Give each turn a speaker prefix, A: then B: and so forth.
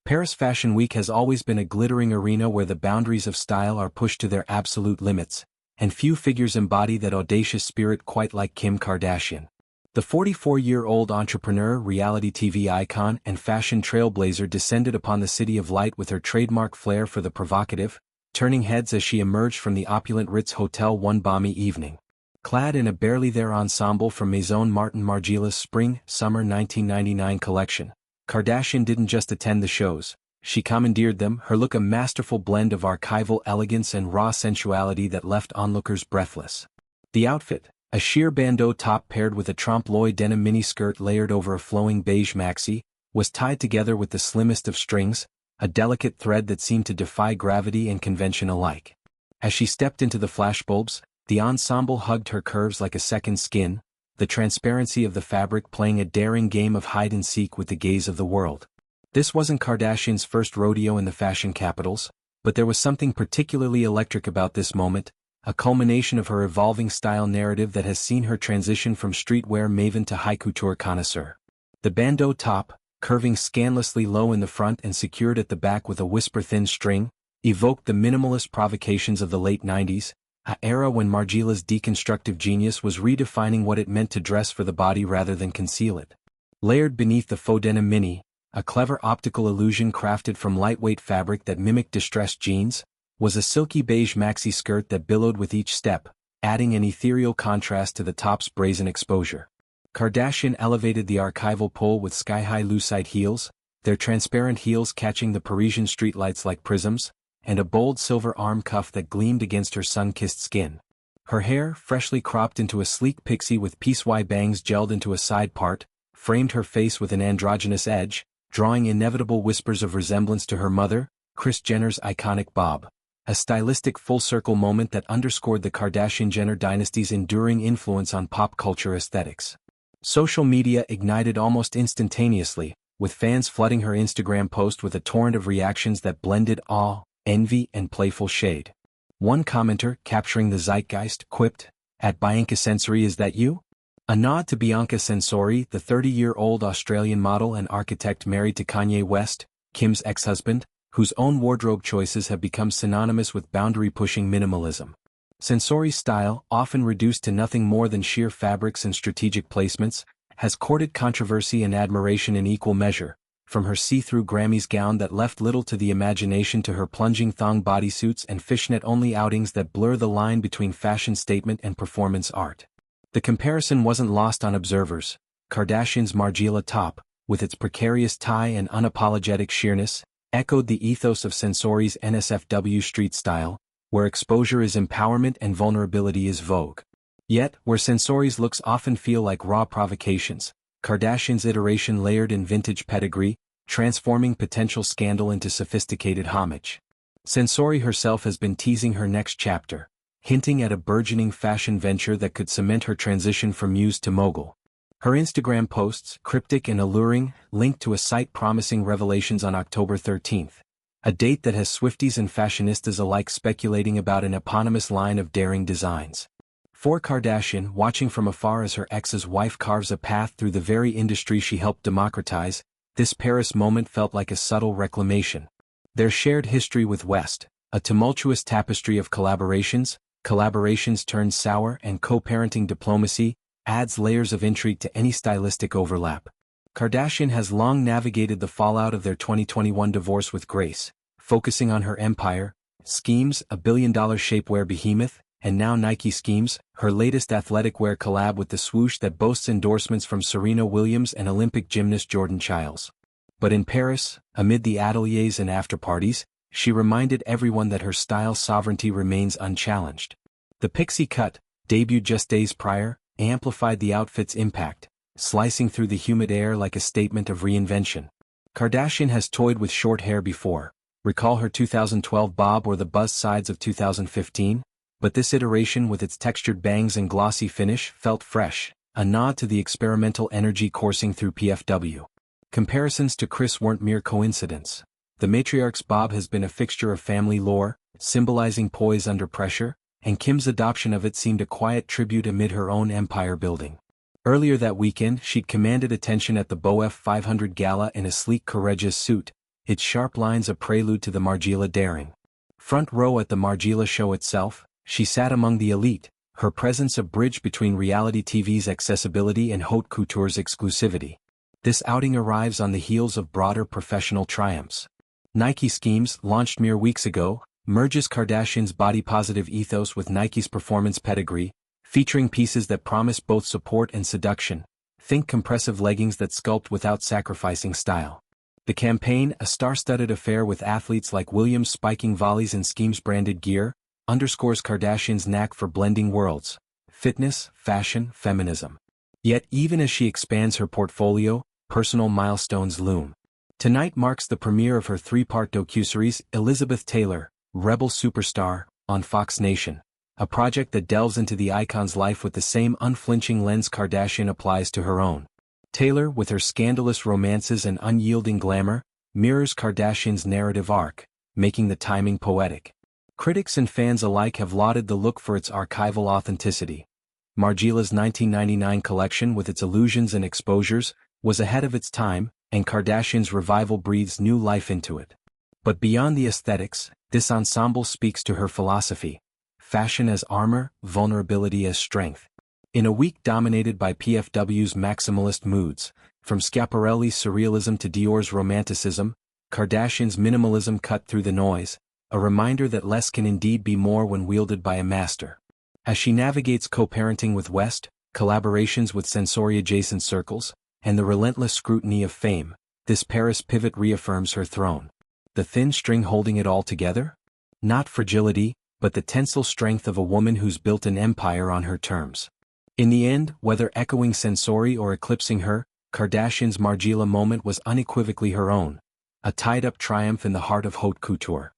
A: Paris Fashion Week has always been a glittering arena where the boundaries of style are pushed to their absolute limits, and few figures embody that audacious spirit quite like Kim Kardashian. The 44-year-old entrepreneur, reality TV icon, and fashion trailblazer descended upon the city of light with her trademark flair for the provocative, turning heads as she emerged from the opulent Ritz Hotel one balmy evening. Clad in a barely there ensemble from Maison Margiela's Spring-Summer 1999 collection, Kardashian didn't just attend the shows, she commandeered them, her look a masterful blend of archival elegance and raw sensuality that left onlookers breathless. The outfit, a sheer bandeau top paired with a trompe-l'oeil denim miniskirt layered over a flowing beige maxi, was tied together with the slimmest of strings, a delicate thread that seemed to defy gravity and convention alike. As she stepped into the flashbulbs, the ensemble hugged her curves like a second skin, the transparency of the fabric playing a daring game of hide-and-seek with the gaze of the world. This wasn't Kardashian's first rodeo in the fashion capitals, but there was something particularly electric about this moment, a culmination of her evolving style narrative that has seen her transition from streetwear maven to high couture connoisseur. The bandeau top, curving scandalously low in the front and secured at the back with a whisper-thin string, evoked the minimalist provocations of the late 90s, an era when Margiela's deconstructive genius was redefining what it meant to dress for the body rather than conceal it. Layered beneath the faux denim mini, a clever optical illusion crafted from lightweight fabric that mimicked distressed jeans, was a silky beige maxi skirt that billowed with each step, adding an ethereal contrast to the top's brazen exposure. Kardashian elevated the archival pole with sky-high lucite heels, their transparent heels catching the Parisian streetlights like prisms, and a bold silver arm cuff that gleamed against her sun-kissed skin. Her hair, freshly cropped into a sleek pixie with piece-wide bangs gelled into a side part, framed her face with an androgynous edge, drawing inevitable whispers of resemblance to her mother, Kris Jenner's iconic bob. A stylistic full-circle moment that underscored the Kardashian-Jenner dynasty's enduring influence on pop culture aesthetics. Social media ignited almost instantaneously, with fans flooding her Instagram post with a torrent of reactions that blended awe, envy, and playful shade. One commenter, capturing the zeitgeist, quipped, "At Bianca Censori, is that you?" A nod to Bianca Censori, the 30-year-old Australian model and architect married to Kanye West, Kim's ex-husband, whose own wardrobe choices have become synonymous with boundary-pushing minimalism. Censori's style, often reduced to nothing more than sheer fabrics and strategic placements, has courted controversy and admiration in equal measure, from her see-through Grammys gown that left little to the imagination to her plunging thong bodysuits and fishnet-only outings that blur the line between fashion statement and performance art. The comparison wasn't lost on observers. Kardashian's Margiela top, with its precarious tie and unapologetic sheerness, echoed the ethos of Censori's NSFW street style, where exposure is empowerment and vulnerability is vogue. Yet, where Censori's looks often feel like raw provocations, Kardashian's iteration layered in vintage pedigree, transforming potential scandal into sophisticated homage. Censori herself has been teasing her next chapter, hinting at a burgeoning fashion venture that could cement her transition from muse to mogul. Her Instagram posts, cryptic and alluring, linked to a site promising revelations on October 13th, a date that has Swifties and fashionistas alike speculating about an eponymous line of daring designs. For Kardashian, watching from afar as her ex's wife carves a path through the very industry she helped democratize, this Paris moment felt like a subtle reclamation. Their shared history with West, a tumultuous tapestry of collaborations turned sour, and co-parenting diplomacy, adds layers of intrigue to any stylistic overlap. Kardashian has long navigated the fallout of their 2021 divorce with grace, focusing on her empire, Skims, a billion-dollar shapewear behemoth, and now NikeSkims, her latest athletic wear collab with the swoosh that boasts endorsements from Serena Williams and Olympic gymnast Jordan Chiles. But in Paris, amid the ateliers and after-parties, she reminded everyone that her style sovereignty remains unchallenged. The Pixie cut, debuted just days prior, amplified the outfit's impact, slicing through the humid air like a statement of reinvention. Kardashian has toyed with short hair before, recall her 2012 bob or the buzz sides of 2015, but this iteration with its textured bangs and glossy finish felt fresh, a nod to the experimental energy coursing through PFW. Comparisons to Kris weren't mere coincidence. The matriarch's bob has been a fixture of family lore, symbolizing poise under pressure, and Kim's adoption of it seemed a quiet tribute amid her own empire building. Earlier that weekend, she'd commanded attention at the Beau F 500 Gala in a sleek Courrèges suit, its sharp lines a prelude to the Margiela daring. Front row at the Margiela show itself, she sat among the elite, her presence a bridge between reality TV's accessibility and haute couture's exclusivity. This outing arrives on the heels of broader professional triumphs. NikeSkims, launched mere weeks ago, merges Kardashian's body-positive ethos with Nike's performance pedigree, featuring pieces that promise both support and seduction. Think compressive leggings that sculpt without sacrificing style. The campaign, a star-studded affair with athletes like Williams spiking volleys in Skims-branded gear, underscores Kardashian's knack for blending worlds: fitness, fashion, feminism. Yet even as she expands her portfolio, personal milestones loom. Tonight marks the premiere of her three-part docuseries, Elizabeth Taylor, Rebel Superstar, on Fox Nation, a project that delves into the icon's life with the same unflinching lens Kardashian applies to her own. Taylor, with her scandalous romances and unyielding glamour, mirrors Kardashian's narrative arc, making the timing poetic. Critics and fans alike have lauded the look for its archival authenticity. Margiela's 1999 collection, with its illusions and exposures, was ahead of its time, and Kardashian's revival breathes new life into it. But beyond the aesthetics, this ensemble speaks to her philosophy: fashion as armor, vulnerability as strength. In a week dominated by PFW's maximalist moods, from Schiaparelli's surrealism to Dior's romanticism, Kardashian's minimalism cut through the noise, a reminder that less can indeed be more when wielded by a master. As she navigates co-parenting with West, collaborations with Censori-adjacent circles, and the relentless scrutiny of fame, this Paris pivot reaffirms her throne. The thin string holding it all together? Not fragility, but the tensile strength of a woman who's built an empire on her terms. In the end, whether echoing Censori or eclipsing her, Kardashian's Margiela moment was unequivocally her own, a tied-up triumph in the heart of haute couture.